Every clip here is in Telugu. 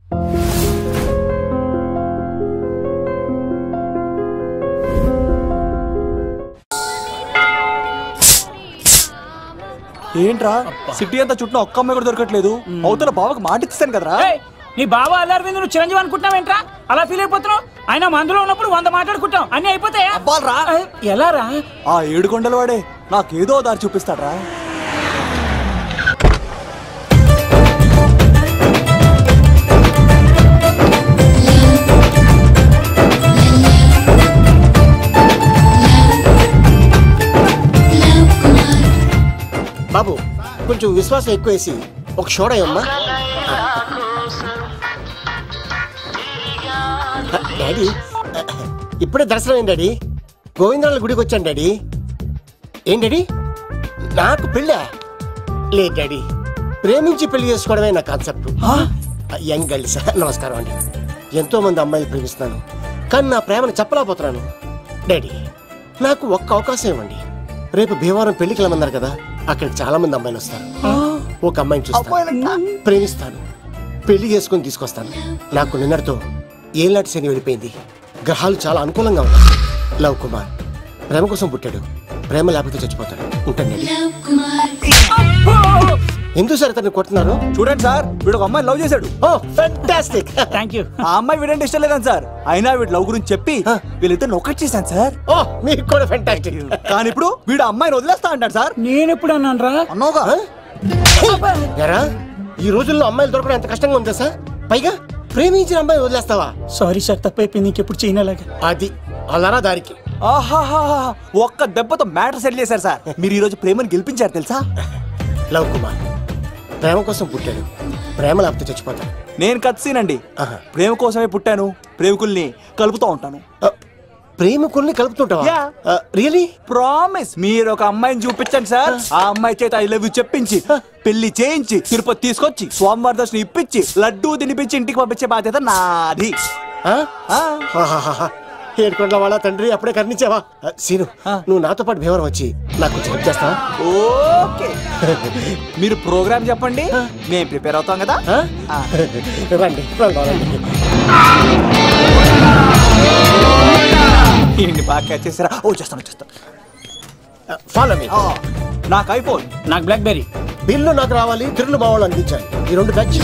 ఏంట్రా సిటీ అంతా చుట్టూ ఒక్క అమ్మాయి కూడా దొరకట్లేదు. అవతల బావకు మాట ఇస్తాను కదరా. నీ బావ అల్లరి నువ్వు చిరంజీవి అనుకుంటున్నావేంట్రా? అలా ఫీల్ అయిపోతున్నావు? ఆయన మందులో ఉన్నప్పుడు 100 మాట్లాడుకుంటాం, అన్ని అయిపోతాయా? ఎలా రా? ఆ 7 కొండల వాడే నాకేదో దారి చూపిస్తాడ్రా. బాబు కొంచెం విశ్వాసం ఎక్కువేసి ఒక షోడయమ్మా. డాడీ ఇప్పుడే దర్శనం అయింది డాడీ. గోవిందరాల గుడికి వచ్చాను డాడీ. ఏం డాడీ నాకు పెళ్ళా? లేదు డాడీ, ప్రేమించి పెళ్లి చేసుకోవడమే నా కాన్సెప్ట్. యంగ్ గర్ల్స్ నమస్కారం అండి. ఎంతో మంది అమ్మాయిలు ప్రేమిస్తున్నాను, కానీ నా ప్రేమను చెప్పలేకపోతున్నాను. డాడీ నాకు ఒక్క అవకాశం ఇవ్వండి. రేపు భీమవరం పెళ్లికి వెళ్ళమన్నారు కదా, అక్కడికి చాలా మంది అమ్మాయిలు వస్తారు. ఒక అమ్మాయిని చూస్తాను, ప్రేమిస్తాను, పెళ్లి చేసుకుని తీసుకొస్తాను. నాకు నిన్నటితో ఏళ్ళనాటి శని వెళ్ళిపోయింది. గ్రహాలు చాలా అనుకూలంగా ఉన్నాయి. లవ్ కుమార్ ప్రేమ కోసం పుట్టాడు, ప్రేమ లేకపోతే చచ్చిపోతాడు. ఉంటాను. ఎందుకు సార్ అతన్ని కొడుతున్నారు? చూడండి సార్, వీడు ఒక అమ్మాయి లవ్ చేశాడు. Oh fantastic. థాంక్యూ. ఆ అమ్మాయి వీడంటే ఇష్టం లేదని సార్, అయినా వీడు లవ్ గురించి చెప్పి వీళ్ళిద్దరు ఒకటి చేశాను సార్. ఓ మీకు కూడా ఫెంటాస్టిక్. కానీ ఇప్పుడు వీడు అమ్మాయిని వదిలేస్తా అంటాడు సార్. నేను ఎప్పుడు అన్నాను రా? అన్నోగా ఎరా ఈ రోజుల్లో అమ్మాయిలు దొరకడం ఎంత కష్టంగా ఉందా సార్? పైగా ప్రేమించిన అమ్మాయి వదిలేస్తావా? సారీ సార్, తప్పైపోయింది. ఇంకెప్పుడు చేయనలాగా. అది అలారా దారికి. ఆహాహా ఒక్క దెబ్బతో మ్యాటర్ సెటిల్ చేశారు సార్. మీరు ఈ రోజు ప్రేమను గెలిపించారు తెలుసా? లవ్ కుమార్ ప్రేమ కోసం పుట్టాడు, ప్రేమ లేకపోతే చచ్చిపోతాడు. నేను కత్సీనండి. ప్రేమ కోసమే పుట్టాను, ప్రేమికుల్ని కలుపుతూ ఉంటాను. ప్రేమికుల్ని కలుపుతుంటావా? రియలీ? ప్రామిస్. మీరు ఒక అమ్మాయిని చూపించండి సార్, ఆ అమ్మాయి చేత ఐ లవ్ యూ చెప్పించి పెళ్లి చేయించి తిరుపతి తీసుకొచ్చి స్వామివారి దర్శనం ఇప్పించి లడ్డూ తినిపించి ఇంటికి పంపించే బాధ్యత నాది. ఏడుకొండల వాళ్ళ తండ్రి అప్పుడే కర్ణించావా? సీను నువ్వు నాతో పాటు భీమవరం వచ్చి నాకు కొంచెం హెల్ప్ చేస్తావా? ఓకే. మీరు ప్రోగ్రామ్ చెప్పండి, మేము ప్రిపేర్ అవుతాం కదా. రండి ఏంటి బాగా క్యాచ్ చేస్తారా? ఓ చేస్తాను. Follow me. నాకు ఐఫోన్, నాకు బ్లాక్బెర్రీ. బిల్లు నాకు రావాలి, తిరులు మా వాళ్ళు అందించాలి. ఈ రెండు ఖర్చు.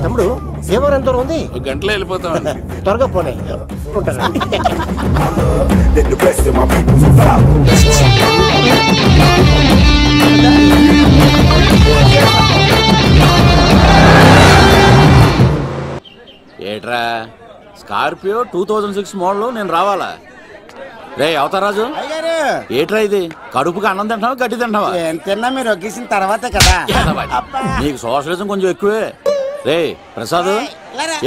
తమ్ముడు భీమవరం ఎంత దూరం ఉంది? గంటలో వెళ్ళిపోతాం. త్వరగా పోనీ. ఉంటాను. ఏట్రా స్కార్పియో 2006 మోడల్ నేను రావాలా? రే అవతారాజు, ఏట్రా ఇది? కడుపుకి అన్నం తింటావా గడ్డి తింటావా? తిన్నా మీరు ఒగ్గేసిన తర్వాతే కదా. నీకు సోషలిజం కొంచెం ఎక్కువే. రే ప్రసాద్,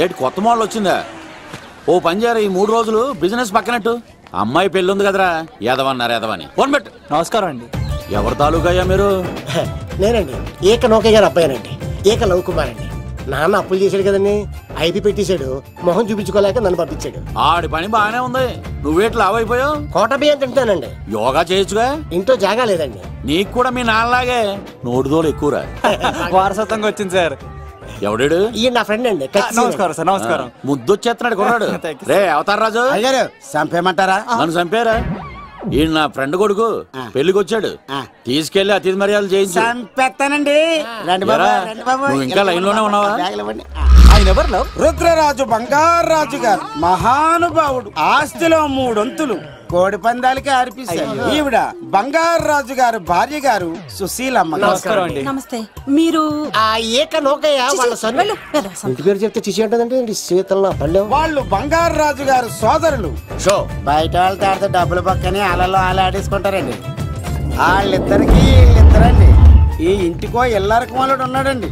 ఏటి కొత్త మోడల్ వచ్చిందా? ఓ పని చేయరా, ఈ 3 రోజులు బిజినెస్ పక్కనట్టు. అమ్మాయి పెళ్ళి ఉంది కదరా, ఎదవన్నారు ఎదవని. ఫోన్ పెట్టు. నమస్కారం అండి. ఎవరి తాలూకయ్యా మీరు? నేనండి ఏక నౌకయ్య గారు అబ్బాయినండి. ఏక లవ్ కుమార్ అండి. నాన్న అప్పులు చేశాడు కదండి, ఐపీ పెట్టేశాడు. మొహం చూపించుకోలేక నన్ను పంపించాడు. ఆడి పని బాగానే ఉంది, నువ్వేట్లు లావైపోయావు. కోట బియ్యం తింటానండి. యోగా చేయొచ్చుగా. ఇంట్లో జాగా లేదండి. నీకు కూడా మీ నాన్నలాగే నోటిదోలు ఎక్కువరా. వారసత్వంగా వచ్చింది సార్. ఎవడాడు? ఈయన నా ఫ్రెండ్ అండి. నమస్కారం సార్. నమస్కారం. ముద్దొచ్చేస్తున్నాడు కొన్నాడు. రే అవతారరాజు, అయ్యారు చంపేయమంటారా? నన్ను చంపారా? ఈయన నా ఫ్రెండ్ కొడుకు, పెళ్లికి వచ్చాడు. తీసుకెళ్లి అతిథి మర్యాదలు చేయించు. చంపేస్తానండి. రండి బాబు, రండి బాబు. నువ్వు ఇంకా లైన్ లోనే ఉన్నావా? ఆయన ఎవరు లవ్? రుద్రరాజు బంగారాజు గారు మహానుభావుడు. ఆస్తిలో 3 వంతులు కోడి పందాలకి అర్పిస్తారు. ఈవిడ బంగారాజు గారు భార్య గారు సుశీలమ్మ. నమస్కారం అండి. నమస్తే. మీరు ఏక నౌకయ్య వాళ్ళ సన్. ఇంటి పేరు చెప్తే చిచి అంటదంటే శీతల పల్లెం. వాళ్ళు బంగారాజు గారు సోదరులు. షో బయట వాళ్ళతో ఆడితే డబ్బులు పక్కనే అలలో ఆడేసుకుంటారండి. వాళ్ళిద్దరికి వీళ్ళిద్దరండి. ఈ ఇంటికో ఇల్లరకం వాళ్ళడు ఉన్నాడండి.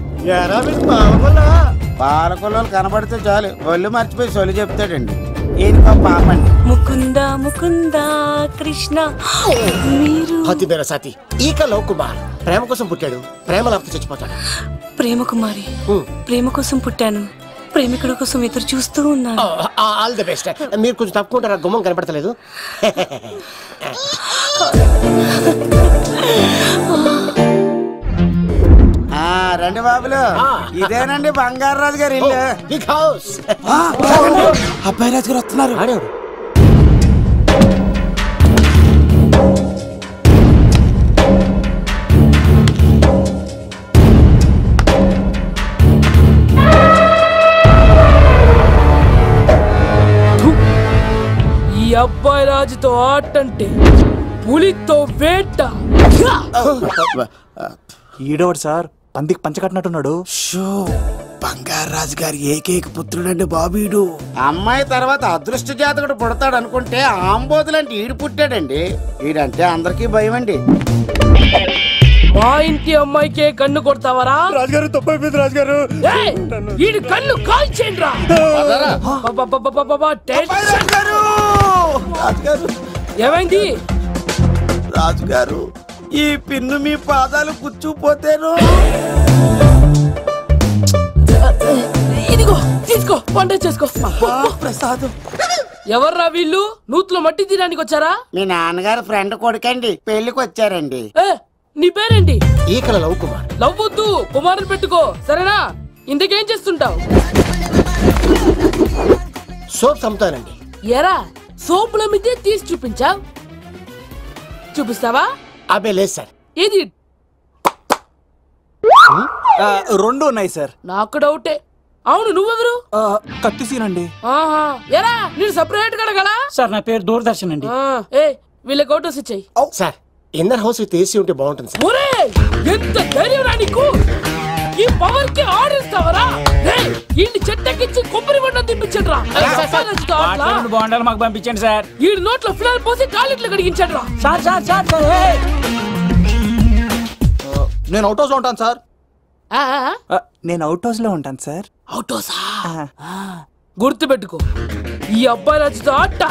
పాలకొల్లు కనబడితే చాలు ఒళ్ళు మర్చిపోయి సొలి చెప్తాడండి. ఈయనకో పాపండి. ముకుంద ముకుంద కృష్ణ. మీరు హతి మేరా సాతి ఈక లవ్ కుమార్ ప్రేమ కోసం పుట్టాడు, ప్రేమ లేకపోతే చచ్చిపోతాడు. ప్రేమ కుమారి, ప్రేమ కోసం పుట్టాను, ప్రేమికుడు కోసం ఎదురు చూస్తూ ఉన్నాను. All the best. మీరు కొంచెం తప్పుకుంటారా? గుమ్మం కనపడతలేదు. రండి బాబులు, ఇదేనండి బంగారాజు గారి ఇల్లు. Big house. అబ్బాయి రాజు గారు వస్తున్నారు. ఈ అబ్బాయి రాజుతో ఆటంటే పులితో వేట. ఈడోడు సార్ పందికి పంచకట్టినట్టున్నాడు. బంగారాజు గారి ఏకైక పుత్రుడండి బాబీడు. అమ్మాయి తర్వాత అదృష్ట జాతకుడు పుడతాడు అనుకుంటే ఆంబోతులంటే ఈడు పుట్టాడండి. ఈడంటే అందరికీ భయం అండి. మా ఇంటి అమ్మాయికే కన్ను కొడతావరా? రాజుగారు తప్పైపోయింది రాజుగారు. ఈడు కన్ను కాల్చేయండి రా. ఏమైంది రాజుగారు? ఈ పిన్ను మీ పాదాలు కూర్చుపోతేను. ఇదిగో తీసుకో, వంట చేసుకో. ప్రసాదం. ఎవర్రా వీళ్ళు? నూతులో మట్టి తీయడానికి వచ్చారా? మీ నాన్నగారు ఫ్రెండ్ కొడుకండి, పెళ్లికి వచ్చారండి. నీ పేరేంటి? ఈకల లవ్ కుమార్. లవ్వొద్దు, కుమారుని పెట్టుకో, సరేనా? ఇంతకేం చేస్తుంటావు? సోప్స్ అమ్ముతానండి. ఎరా సోపుల మీదే తీసి చూపించావు, చూపిస్తావా? అబ్బే లేదు సార్. ఏది? రెండు ఉన్నాయి సార్. నాకు డౌటే. అవును, నువ్వెవరు? కత్తిసీనండి. ఆహా, ఎరా నేను సపరేట్ కడగలా? సార్ నా పేరు దూరదర్శన్ అండి. వీళ్ళ ఫోటోస్ ఇచ్చాయి. Sir inner house with AC ఉంటే బాగుంటుంది సార్. ఒరే ఎంత ధైర్యం రా నీకు! ఈ పవర్ కి ఆడిస్తావరా? ఈ చెట్టెక్కించి కొబ్బరి బండ తిప్పించండి రా. బాండాలు మాకు పంపించండి సార్. ఈ నోట్లో ఫినాల్ పోసి టాయిలెట్లు కడిగించండి రా. సార్ సార్ సార్ నేను అవుట్ హౌస్ లో ఉంటాను సార్. ఆ, నేను అవుట్ హౌస్ లో ఉంటాను సార్. అవుటోసా? గుర్తు పెట్టుకో, ఈ అబ్బాయి రాజుతో ఆట,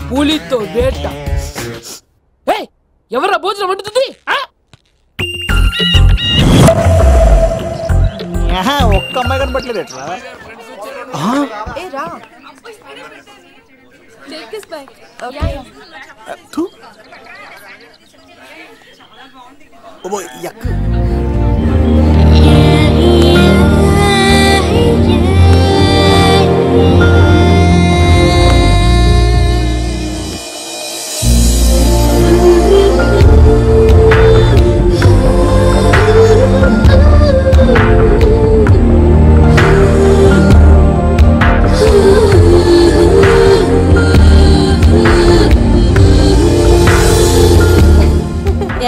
పులితో వేట. ఎవరా భోజనం వండుతుంది? ఒక్క అమ్మాయి కనపట్లేదు ఎట్లా?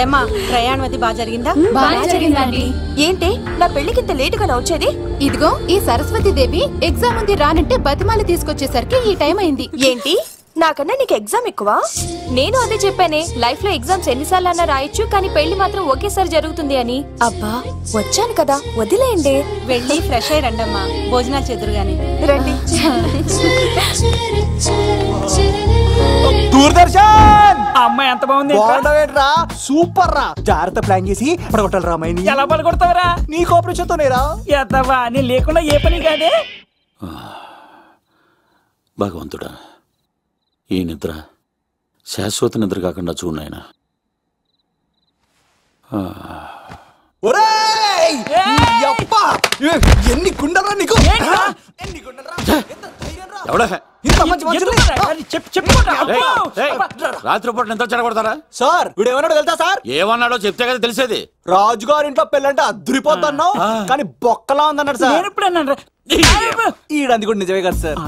ఏమా ప్రయాణం అది బాగా జరిగిందా? బాగా జరిగిందండి. ఏంటి నా పెళ్లికి ఇంత లేటుగా వచ్చేది? ఇదిగో ఈ సరస్వతి దేవి ఎగ్జామ్ ఉంది రానంటే బతిమాలి తీసుకొచ్చేసరికి ఈ టైం అయింది. ఏంటి నాకన్నా నీకు ఎగ్జామ్ ఎక్కువ? నేను అదే చెప్పానే, లైఫ్ లో ఎగ్జామ్స్ ఎన్నిసార్లు అన్నా రాయొచ్చు, కానీ పెళ్లి మాత్రం ఒకేసారి జరుగుతుంది అని. అబ్బా వచ్చాను కదా, వదిలేయండి. వెళ్ళి ఫ్రెష్ అయ్యి రండమ్మా, భోజనాలు చెదురుగాని రండి. దూరదర్శన్ అమ్మాయి ఎంత బాగుంది. బాగుండవేట్రా? సూపర్ రా. జాగ్రత్త ప్లాన్ చేసి పడగొట్టాలి రామాయణి. ఎలా పడగొడతావరా? నీ కోఆపరేషన్ తోనేరా. ఎత్తవా, నేను లేకుండా ఏ పని కాదే. భగవంతుడా, ఈ నిద్ర శాశ్వత నిద్ర కాకుండా చూడాయన. ఎన్ని గుండెలరా నీకు? ఎవడా రాత్రిపూట నిద్ర చెడగొడతారా? సార్ వీడు ఏమన్నాడు తెలుసా సార్? ఏమన్నాడో చెప్తే కదా తెలిసేది. రాజుగారింట్లో పెళ్ళంటే అద్దరిపోతున్నావు, కానీ బొక్కలా ఉందన్నాడు సార్. నేను ఎప్పుడు ఈడంది కూడా నిజమే కదా సార్.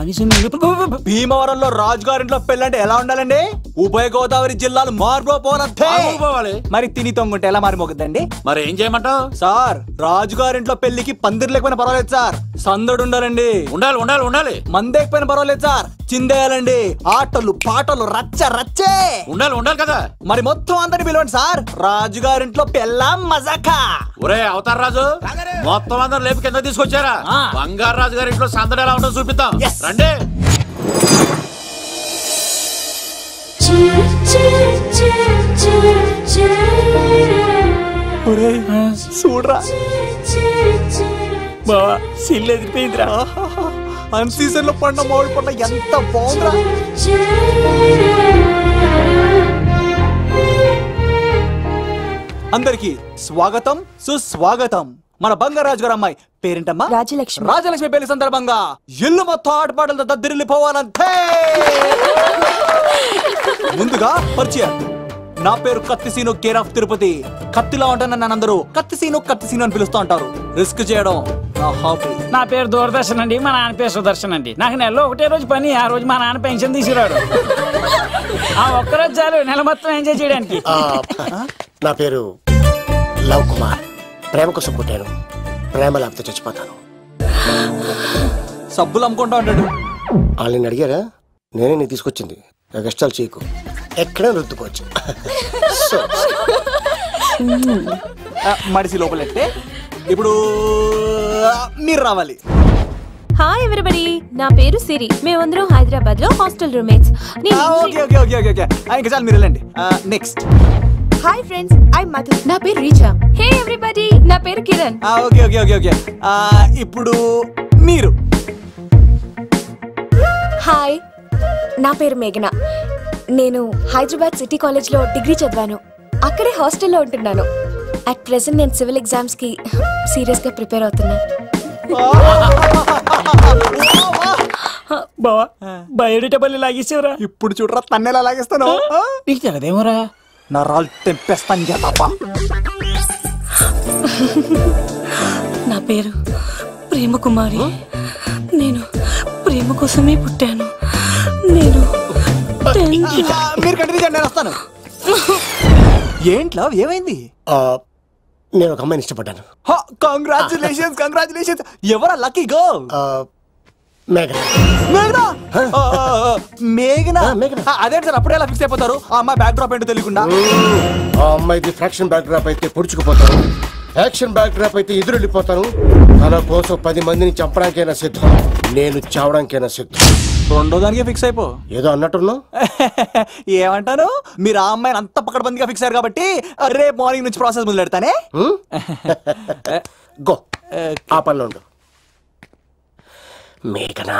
భీమవరంలో రాజుగారింట్లో పెళ్ళంటే ఎలా ఉండాలండి? ఉభయ గోదావరి జిల్లాలు మారిపోవాలి. మరి తిని తొంగుంటే ఎలా మారిపోతుందండి? మరి ఏం చేయమంటావు? సార్ రాజుగారింట్లో పెళ్లికి పందిరి లేకపోయినా పర్వాలేదు సార్, సందడు ఉండాలండి. ఉండాలి ఉండాలి ఉండాలి. మందేకపోయినా పర్వాలేదు సార్, చిందేయాలండి. ఆటలు పాటలు రచ్చ రచ్చే ఉండాలి ఉండాలి కదా. మరి మొత్తం అందరిని పిలవండి సార్, రాజుగారింట్లో పెళ్ళాం మజాకా. ఒరే అవతార్ రాజు, మొత్తం అందరు లేపు కింద తీసుకొచ్చారా? బంగారు రాజు గారి ఇంట్లో సందడి ఎలా ఉంటుందో చూపిద్దాం రండి. చూడరా బావా సిల్లు ఎదిరిపోయిందిరా. అన్ సీజన్ లో పండ మామిడి పంట ఎంత బాగుందిరా. అందరికి స్వాగతం సుస్వాగతం. మన బంగారాజు గారు అమ్మాయి పేరేంటమ్మా? రాజలక్ష్మి. రాజలక్ష్మి పెళ్లి సందర్భంగా ఇల్లు మొత్తం ఆటపాటలతో దద్దరిల్లిపోవాలంతే. ముందుగా పరిచయం. నా పేరు కత్తిసీను, కేర్ ఆఫ్ తిరుపతి. కత్తిలా ఉంటాను నన్ను అందరూ కత్తిసీను కత్తిసీను అని పిలుస్తూ ఉంటారు. రిస్క్ చేయడం నా హాబీ. నా పేరు దూరదర్శన్ అండి, మా నాన్న పేరు సుదర్శన్ అండి. నాకు నెలలో ఒకటే రోజు పని, ఆ రోజు మా నాన్న పెన్షన్ తీసుకురాడు. ఆ ఒక్కరోజు చాలు నెల మొత్తం ఎంజాయ్ చేయడానికి. నా పేరు లవ్ కుమార్. ప్రేమ కోసం పుట్టాను, ప్రేమ లేకపోతే చచ్చిపోతాను. సబ్బులు అమ్ముకుంటా ఉంటాడు. వాళ్ళని అడిగారా? నేనే నీకు తీసుకొచ్చింది. కష్టాలు చేయకు, ఎక్కడ రుద్దుకోవచ్చు. మడిసి లోపలెట్టే. ఇప్పుడు మీరు రావాలి. హాయ్ ఎవ్రీబడి, నా పేరు సిరి. మేమందరం హైదరాబాద్ లో హాస్టల్ రూమ్మేట్స్. ఇంకా చాలు, మీరు వెళ్ళండి. Next. Hi friends, I Madhu. నా పేరు రీచా. హే ఎవ్రీబడి, నా పేరు కిరణ్. ఓకే. ఇప్పుడు మీరు. హాయ్, నా పేరు మేఘన. నేను హైదరాబాద్ సిటీ కాలేజ్ లో డిగ్రీ చదివాను. అక్కడే హాస్టల్లో ఉంటున్నాను. అట్ ప్రెసెంట్ నేను సివిల్ ఎగ్జామ్స్ కి సీరియస్ గా ప్రిపేర్ అవుతున్నా. బావా బయోడేటా పల్లి లాగేసేవరా. ఇప్పుడు చూడరా తన్నెలా లాగేస్తాను. నీకు తెగదేమోరా. నా రాళ్ళు తెంపేస్తాను తప్ప. నా పేరు ప్రేమ కుమారి. నేను ప్రేమ కోసమే పుట్టాను. నేను మీరు కంటిన్యూ చేయండి, నేను వస్తాను. ఏంట్లో ఏమైంది? నేను ఒక అమ్మాయిని ఇష్టపడ్డాను. కంగ్రాచులేషన్స్. ఎవరా లక్కీ గర్ల్? మేఘనా. అదే సార్, అప్పుడే ఎలా ఫిక్స్ అయిపోతారు? ఆ అమ్మాయి బ్యాక్ డ్రాప్ ఏంటో తెలియకుండా. ఆ అమ్మాయిది ఫ్రాక్షన్ బ్యాక్ డ్రాప్ అయితే పొడుచుకుపోతాను, యాక్షన్ బ్యాక్ డ్రాప్ అయితే ఎదురెళ్ళిపోతాను. తన కోసం 10 మందిని చంపడానికైనా సిద్ధం, నేను చావడానికైనా సిద్ధం. రెండో దానికి ఫిక్స్ అయిపో. ఏదో అన్నట్టున్నావు. ఏమంటాను? మీరు ఆ అమ్మాయిని అంత పకడ్బందీగా ఫిక్స్ అయ్యారు కాబట్టి రేపు మార్నింగ్ నుంచి ప్రాసెస్ మొదలు పెడతానే. గో, ఆ పనిలో ఉండు. మేఘనా.